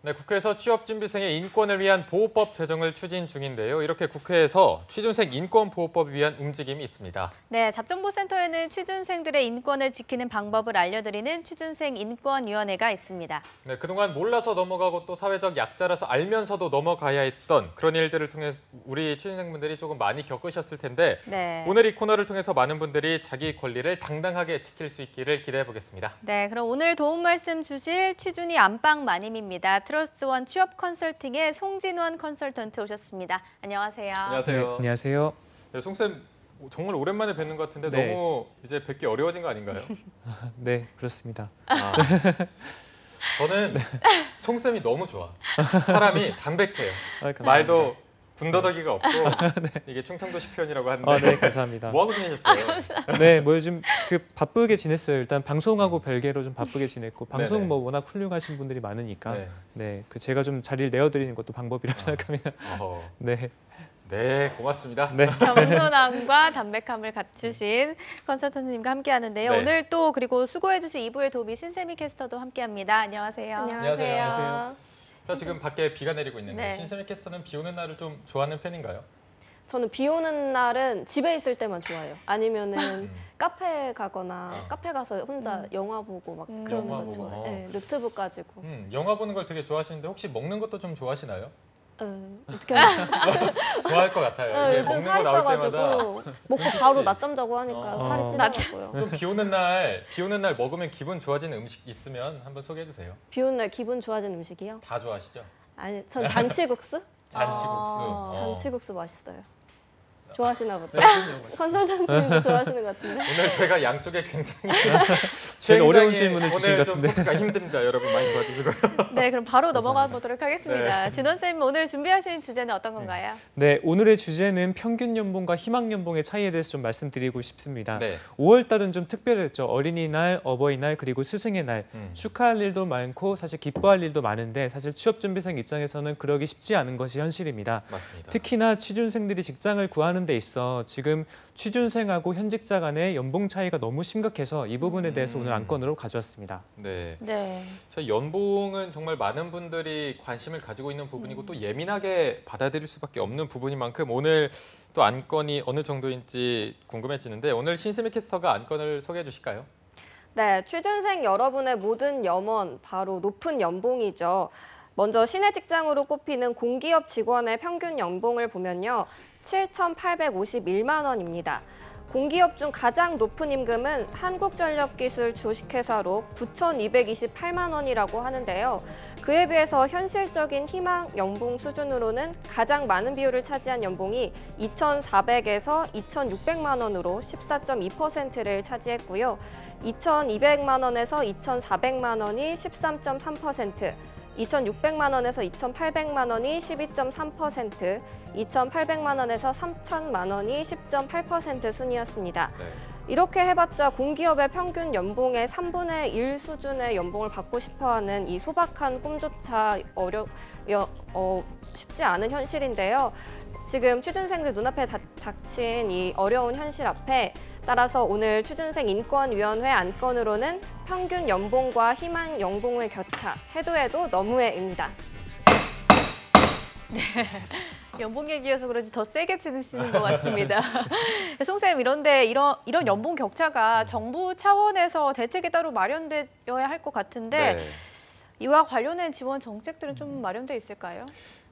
네, 국회에서 취업준비생의 인권을 위한 보호법 제정을 추진 중인데요. 이렇게 국회에서 취준생 인권보호법을 위한 움직임이 있습니다. 네, 잡정보센터에는 취준생들의 인권을 지키는 방법을 알려드리는 취준생 인권위원회가 있습니다. 네, 그동안 몰라서 넘어가고 또 사회적 약자라서 알면서도 넘어가야 했던 그런 일들을 통해 우리 취준생분들이 조금 많이 겪으셨을 텐데 네. 오늘 이 코너를 통해서 많은 분들이 자기 권리를 당당하게 지킬 수 있기를 기대해 보겠습니다. 네, 그럼 오늘 도움 말씀 주실 취준이 안방 마님입니다. 트러스트원 취업 컨설팅의 송진원 컨설턴트 오셨습니다. 안녕하세요. 안녕하세요. 네, 안녕하세요. 네, 송쌤 정말 오랜만에 뵙는 것 같은데 네. 너무 이제 뵙기 어려워진 거 아닌가요? 네, 그렇습니다. 저는 송쌤이 너무 좋아. 사람이 담백해요. 감사합니다. 말도 군더더기가 없고 이게 충청도시 표현이라고 하는데 네, 감사합니다. 뭐 하고 지내셨어요? 네, 뭐 요즘 바쁘게 지냈어요. 일단 방송하고 별개로 좀 바쁘게 지냈고 방송 네네. 뭐 워낙 훌륭하신 분들이 많으니까 네. 네, 그 제가 좀 자리를 내어드리는 것도 방법이라고 생각합니다. 어허. 네, 네, 고맙습니다. 네. 겸손함과 담백함을 갖추신 컨설턴트님과 함께하는데요. 네. 오늘 또 그리고 수고해주신 2부의 도비 신세미 캐스터도 함께합니다. 안녕하세요. 안녕하세요. 자, 지금 밖에 비가 내리고 있는데 네. 신세미 캐스터는 비 오는 날을 좀 좋아하는 편인가요? 저는 비 오는 날은 집에 있을 때만 좋아해요. 아니면은 음. 카페 가거나 어. 카페 가서 혼자 영화 보고 막 그러는 영화 거 보고. 좋아해요. 네, 노트북 가지고. 영화 보는 걸 되게 좋아하시는데 혹시 먹는 것도 좀 좋아하시나요? 어떻게 하면 좋아할 것 같아요. 이게 요즘 먹는 거 살이 나올 때마다 쪄가지고 먹고 바로 낮잠 자고 하니까 어. 살이 찌더라고요. 좀 비 오는 날 먹으면 기분 좋아지는 음식 있으면 한번 소개해 주세요. 비 오는 날 기분 좋아지는 음식이요? 다 좋아하시죠? 아니, 전 잔치국수? 잔치국수. 잔치국수 맛있어요. 좋아하시나 보다. 네, 컨설턴트님도 좋아하시는 것 같은데. 오늘 저희가 양쪽에 굉장히 제일 어려운 굉장히 질문을 주신 오늘 것 좀 같은데. 토크가 힘듭니다. 여러분 많이 도와주시고요. 네, 그럼 바로 넘어가 보도록 하겠습니다. 네. 진원쌤 오늘 준비하신 주제는 어떤 건가요? 네, 오늘의 주제는 평균 연봉과 희망 연봉의 차이에 대해서 좀 말씀드리고 싶습니다. 네. 5월 달은 좀 특별했죠. 어린이날, 어버이날, 그리고 스승의 날. 음. 축하할 일도 많고 사실 기뻐할 일도 많은데 사실 취업준비생 입장에서는 그러기 쉽지 않은 것이 현실입니다. 맞습니다. 특히나 취준생들이 직장을 구하는 데 있어 지금 취준생하고 현직자 간의 연봉 차이가 너무 심각해서 이 부분에 대해서 오늘 안건으로 가져왔습니다. 네. 네. 저 연봉은 정말 많은 분들이 관심을 가지고 있는 부분이고 또 예민하게 받아들일 수밖에 없는 부분인 만큼 오늘 또 안건이 어느 정도인지 궁금해지는데 오늘 신세미 캐스터가 안건을 소개해 주실까요? 네, 취준생 여러분의 모든 염원, 바로 높은 연봉이죠. 먼저 시내 직장으로 꼽히는 공기업 직원의 평균 연봉을 보면요. 7,851만 원입니다. 공기업 중 가장 높은 임금은 한국전력기술 주식회사로 9,228만 원이라고 하는데요. 그에 비해서 현실적인 희망 연봉 수준으로는 가장 많은 비율을 차지한 연봉이 2,400에서 2,600만 원으로 14.2%를 차지했고요. 2,200만 원에서 2,400만 원이 13.3%, 2,600만 원에서 2,800만 원이 12.3%, 2,800만 원에서 3,000만 원이 10.8% 순이었습니다. 네. 이렇게 해봤자 공기업의 평균 연봉의 3분의 1 수준의 연봉을 받고 싶어하는 이 소박한 꿈조차 쉽지 않은 현실인데요. 지금 취준생들 눈앞에 닥친 이 어려운 현실 앞에 따라서 오늘 취준생 인권위원회 안건으로는 평균 연봉과 희망 연봉의 격차, 해도 해도 너무해입니다. 연봉 얘기여서 그런지 더 세게 치시는 것 같습니다. 송쌤, 이런 연봉 격차가 정부 차원에서 대책이 따로 마련되어야 할 것 같은데 네. 이와 관련된 지원 정책들은 좀 마련돼 있을까요?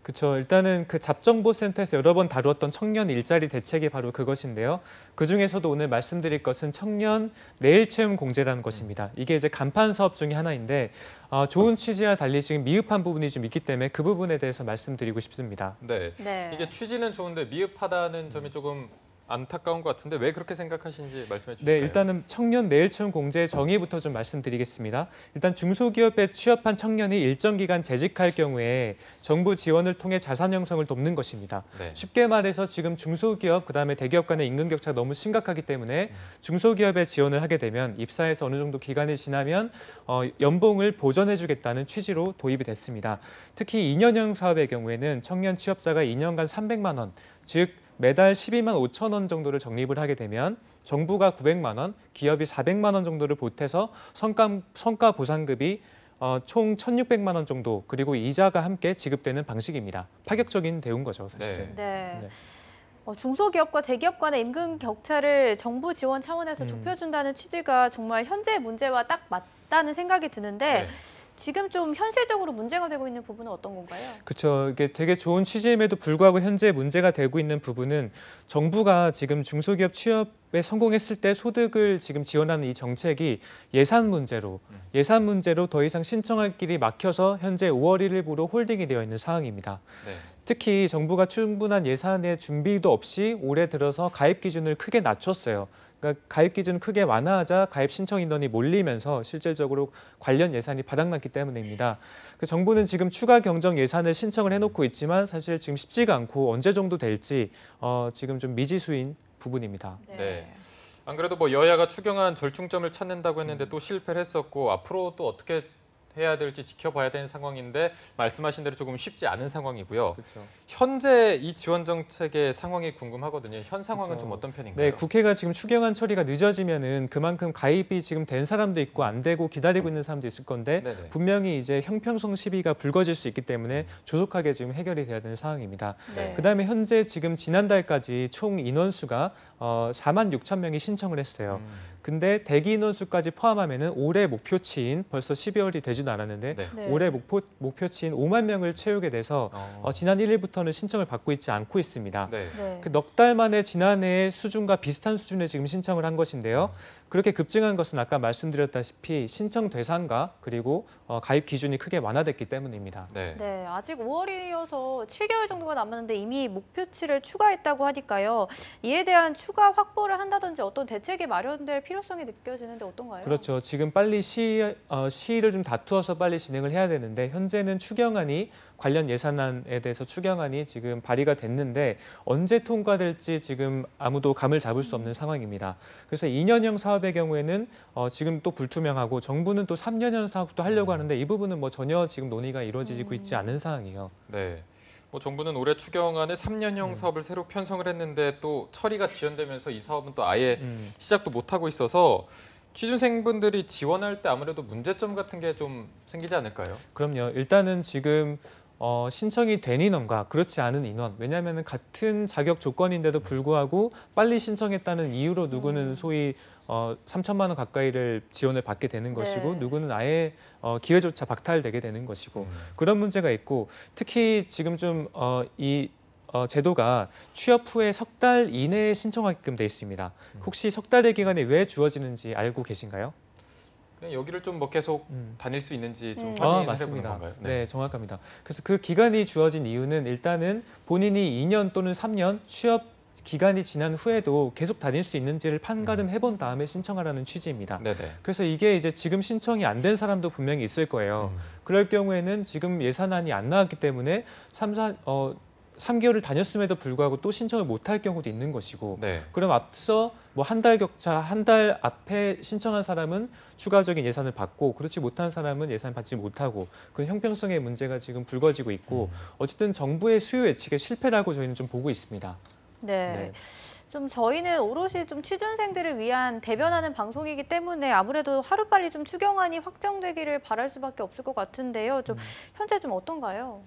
그렇죠. 일단은 그 잡정보센터에서 여러 번 다루었던 청년 일자리 대책이 바로 그것인데요. 그중에서도 오늘 말씀드릴 것은 청년 내일 채움 공제라는 것입니다. 이게 이제 간판 사업 중에 하나인데 좋은 취지와 달리 지금 미흡한 부분이 좀 있기 때문에 그 부분에 대해서 말씀드리고 싶습니다. 네. 네. 이게 취지는 좋은데 미흡하다는 점이 조금 안타까운 것 같은데 왜 그렇게 생각하시는지 말씀해 주실까요? 네, 일단은 청년 내일 채움 공제 정의부터 좀 말씀드리겠습니다. 일단 중소기업에 취업한 청년이 일정 기간 재직할 경우에 정부 지원을 통해 자산 형성을 돕는 것입니다. 네. 쉽게 말해서 지금 중소기업 그다음에 대기업 간의 임금 격차가 너무 심각하기 때문에 중소기업에 지원을 하게 되면 입사해서 어느 정도 기간이 지나면 연봉을 보전해주겠다는 취지로 도입이 됐습니다. 특히 2년형 사업의 경우에는 청년 취업자가 2년간 300만 원, 즉 매달 12만 5천 원 정도를 적립을 하게 되면 정부가 900만 원, 기업이 400만 원 정도를 보태서 성과 보상급이 총 1,600만 원 정도 그리고 이자가 함께 지급되는 방식입니다. 파격적인 대우인 거죠, 사실은. 네. 네. 중소기업과 대기업 간의 임금 격차를 정부 지원 차원에서 좁혀준다는 취지가 정말 현재 문제와 딱 맞다는 생각이 드는데 네. 지금 좀 현실적으로 문제가 되고 있는 부분은 어떤 건가요? 그렇죠. 이게 되게 좋은 취지임에도 불구하고 현재 문제가 되고 있는 부분은 정부가 지금 중소기업 취업에 성공했을 때 소득을 지금 지원하는 이 정책이 예산 문제로 더 이상 신청할 길이 막혀서 현재 5월 1일부로 홀딩이 되어 있는 상황입니다. 네. 특히 정부가 충분한 예산의 준비도 없이 올해 들어서 가입 기준을 크게 낮췄어요. 그러니까 가입 기준 크게 완화하자 가입 신청 인원이 몰리면서 실질적으로 관련 예산이 바닥났기 때문입니다. 그 정부는 지금 추가 경정 예산을 신청을 해놓고 있지만 사실 지금 쉽지가 않고 언제 정도 될지 지금 좀 미지수인 부분입니다. 네. 안 그래도 뭐 여야가 추경안 절충점을 찾는다고 했는데 또 실패를 했었고 앞으로 또 어떻게 해야 될지 지켜봐야 되는 상황인데 말씀하신 대로 조금 쉽지 않은 상황이고요. 그렇죠. 현재 이 지원 정책의 상황이 궁금하거든요. 현 상황은 그렇죠. 좀 어떤 편인가요? 네, 국회가 지금 추경안 처리가 늦어지면은 그만큼 가입이 지금 된 사람도 있고 안 되고 기다리고 있는 사람도 있을 건데 네네. 분명히 이제 형평성 시비가 불거질 수 있기 때문에 조속하게 지금 해결이 돼야 되는 상황입니다. 네. 그다음에 현재 지금 지난달까지 총 인원수가 4만 6천 명이 신청을 했어요. 근데 대기 인원수까지 포함하면은 올해 목표치인 벌써 12월이 되지도 않았는데 네. 네. 올해 목표치인 5만 명을 채우게 돼서 지난 1일부터는 신청을 받고 있지 않고 있습니다. 네. 네. 그 넉 달 만에 지난해 수준과 비슷한 수준에 지금 신청을 한 것인데요. 그렇게 급증한 것은 아까 말씀드렸다시피 신청 대상과 그리고 가입 기준이 크게 완화됐기 때문입니다. 네. 네, 아직 5월이어서 7개월 정도가 남았는데 이미 목표치를 추가했다고 하니까요. 이에 대한 추가 확보를 한다든지 어떤 대책이 마련될 필요성이 느껴지는데 어떤가요? 그렇죠. 지금 빨리 시일을 좀 다투어서 빨리 진행을 해야 되는데 현재는 추경안이 관련 예산안에 대해서 추경안이 지금 발의가 됐는데 언제 통과될지 지금 아무도 감을 잡을 수 없는 상황입니다. 그래서 2년형 사업의 경우에는 지금 또 불투명하고 정부는 또 3년형 사업도 하려고 하는데 이 부분은 뭐 전혀 지금 논의가 이루어지고 있지 않은 상황이에요. 네. 뭐 정부는 올해 추경안에 3년형 사업을 새로 편성을 했는데 또 처리가 지연되면서 이 사업은 또 아예 시작도 못 하고 있어서 취준생분들이 지원할 때 아무래도 문제점 같은 게 좀 생기지 않을까요? 그럼요. 일단은 지금 신청이 된 인원과 그렇지 않은 인원, 왜냐하면 같은 자격 조건인데도 불구하고 빨리 신청했다는 이유로 누구는 소위 3천만 원 가까이를 지원을 받게 되는 것이고 네. 누구는 아예 기회조차 박탈되게 되는 것이고 그런 문제가 있고 특히 지금 좀 이 제도가 취업 후에 석 달 이내에 신청하게끔 돼 있습니다. 혹시 석 달의 기간이 왜 주어지는지 알고 계신가요? 그냥 여기를 좀 뭐 계속 다닐 수 있는지 좀 아, 확인을 해보는 맞습니다. 건가요? 네, 정확합니다. 그래서 그 기간이 주어진 이유는 일단은 본인이 2년 또는 3년 취업 기간이 지난 후에도 계속 다닐 수 있는지를 판가름 해본 다음에 신청하라는 취지입니다. 네네. 그래서 이게 이제 지금 신청이 안 된 사람도 분명히 있을 거예요. 그럴 경우에는 지금 예산안이 안 나왔기 때문에 3개월을 다녔음에도 불구하고 또 신청을 못할 경우도 있는 것이고 네. 그럼 앞서 뭐 한 달 격차, 한 달 앞에 신청한 사람은 추가적인 예산을 받고 그렇지 못한 사람은 예산을 받지 못하고 그 형평성의 문제가 지금 불거지고 있고 어쨌든 정부의 수요 예측에 실패라고 저희는 좀 보고 있습니다. 네. 네. 좀 저희는 오롯이 좀 취준생들을 위한 대변하는 방송이기 때문에 아무래도 하루빨리 좀 추경안이 확정되기를 바랄 수밖에 없을 것 같은데요. 좀 현재 좀 어떤가요?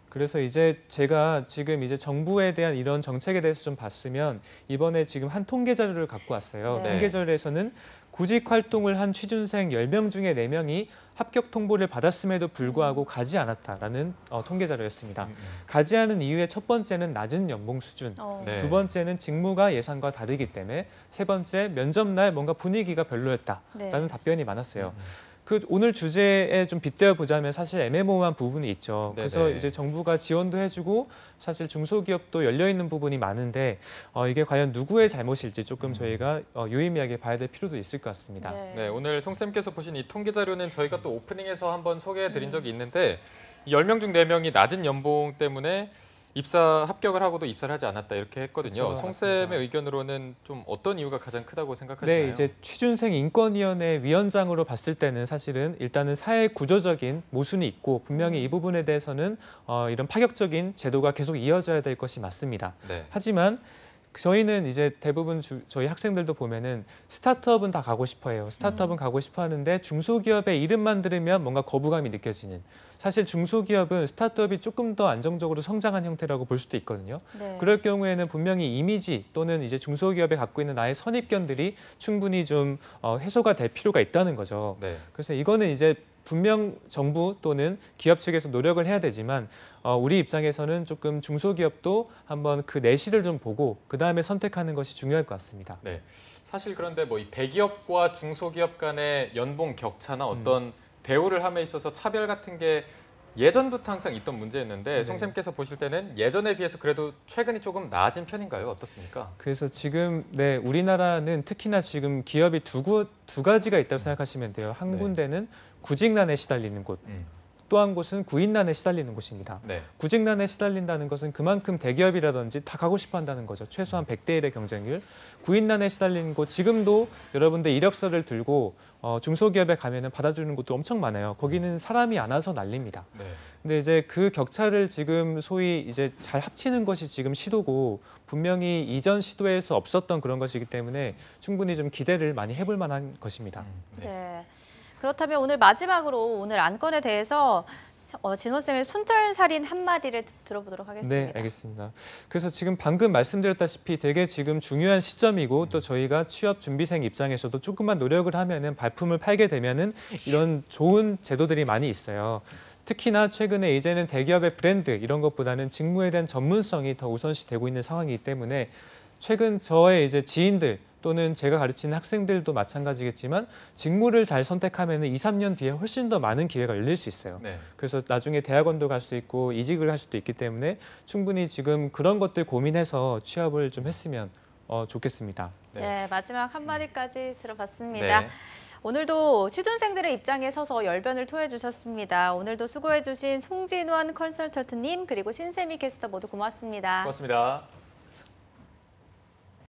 그래서 이제 제가 지금 이제 정부에 대한 이런 정책에 대해서 좀 봤으면 이번에 지금 한 통계 자료를 갖고 왔어요. 네. 통계 자료에서는 구직 활동을 한 취준생 10명 중에 4명이 합격 통보를 받았음에도 불구하고 가지 않았다라는 통계 자료였습니다. 가지 않은 이유의 첫 번째는 낮은 연봉 수준, 네. 두 번째는 직무가 예상과 다르기 때문에, 세 번째 면접 날 뭔가 분위기가 별로였다라는 네. 답변이 많았어요. 그 오늘 주제에 좀 빗대어 보자면 사실 애매모호한 부분이 있죠. 그래서 네네. 이제 정부가 지원도 해주고 사실 중소기업도 열려 있는 부분이 많은데 이게 과연 누구의 잘못일지 조금 저희가 유의미하게 봐야 될 필요도 있을 것 같습니다. 네, 오늘 송쌤께서 보신 이 통계 자료는 저희가 또 오프닝에서 한번 소개해드린 적이 있는데 10명 중 4명이 낮은 연봉 때문에 합격을 하고도 입사를 하지 않았다 이렇게 했거든요. 그렇죠, 송쌤의 맞습니다. 의견으로는 좀 어떤 이유가 가장 크다고 생각하시나요? 네, 이제 취준생 인권위원회 위원장으로 봤을 때는 사실은 일단은 사회 구조적인 모순이 있고 분명히 이 부분에 대해서는 이런 파격적인 제도가 계속 이어져야 될 것이 맞습니다. 네. 하지만 저희는 이제 대부분 저희 학생들도 보면은 스타트업은 다 가고 싶어해요. 스타트업은 가고 싶어 하는데 중소기업의 이름만 들으면 뭔가 거부감이 느껴지는. 사실 중소기업은 스타트업이 조금 더 안정적으로 성장한 형태라고 볼 수도 있거든요. 네. 그럴 경우에는 분명히 이미지 또는 이제 중소기업에 갖고 있는 나의 선입견들이 충분히 좀 해소가 될 필요가 있다는 거죠. 네. 그래서 이거는 이제 분명 정부 또는 기업 측에서 노력을 해야 되지만 우리 입장에서는 조금 중소기업도 한번 그 내실을 좀 보고 그 다음에 선택하는 것이 중요할 것 같습니다. 네. 사실 그런데 뭐 이 대기업과 중소기업 간의 연봉 격차나 어떤 대우를 함에 있어서 차별 같은 게 예전부터 항상 있던 문제였는데 네. 송쌤께서 보실 때는 예전에 비해서 그래도 최근이 조금 나아진 편인가요? 어떻습니까? 그래서 지금 우리나라는 특히나 지금 기업이 두 가지가 있다고 생각하시면 돼요. 한 네. 군데는 구직난에 시달리는 곳, 또 한 곳은 구인난에 시달리는 곳입니다. 네. 구직난에 시달린다는 것은 그만큼 대기업이라든지 다 가고 싶어 한다는 거죠. 최소한 100대 1의 경쟁률. 구인난에 시달리는 곳, 지금도 여러분들 이력서를 들고 중소기업에 가면은 받아주는 곳도 엄청 많아요. 거기는 사람이 안 와서 난립니다. 네. 근데 이제 그 격차를 지금 소위 이제 잘 합치는 것이 지금 시도고 분명히 이전 시도에서 없었던 그런 것이기 때문에 충분히 좀 기대를 많이 해볼 만한 것입니다. 네. 네. 그렇다면 오늘 마지막으로 오늘 안건에 대해서 진호쌤의 손절살인 한마디를 들어보도록 하겠습니다. 네, 알겠습니다. 그래서 지금 방금 말씀드렸다시피 되게 지금 중요한 시점이고 또 저희가 취업 준비생 입장에서도 조금만 노력을 하면은 발품을 팔게 되면은 이런 좋은 제도들이 많이 있어요. 특히나 최근에 이제는 대기업의 브랜드 이런 것보다는 직무에 대한 전문성이 더 우선시 되고 있는 상황이기 때문에 최근 저의 이제 지인들 또는 제가 가르치는 학생들도 마찬가지겠지만 직무를 잘 선택하면 2, 3년 뒤에 훨씬 더 많은 기회가 열릴 수 있어요. 네. 그래서 나중에 대학원도 갈 수 있고 이직을 할 수도 있기 때문에 충분히 지금 그런 것들 고민해서 취업을 좀 했으면 좋겠습니다. 네, 마지막 한마디까지 들어봤습니다. 네. 오늘도 취준생들의 입장에 서서 열변을 토해 주셨습니다. 오늘도 수고해 주신 송진원 컨설턴트님 그리고 신세미 캐스터 모두 고맙습니다. 고맙습니다.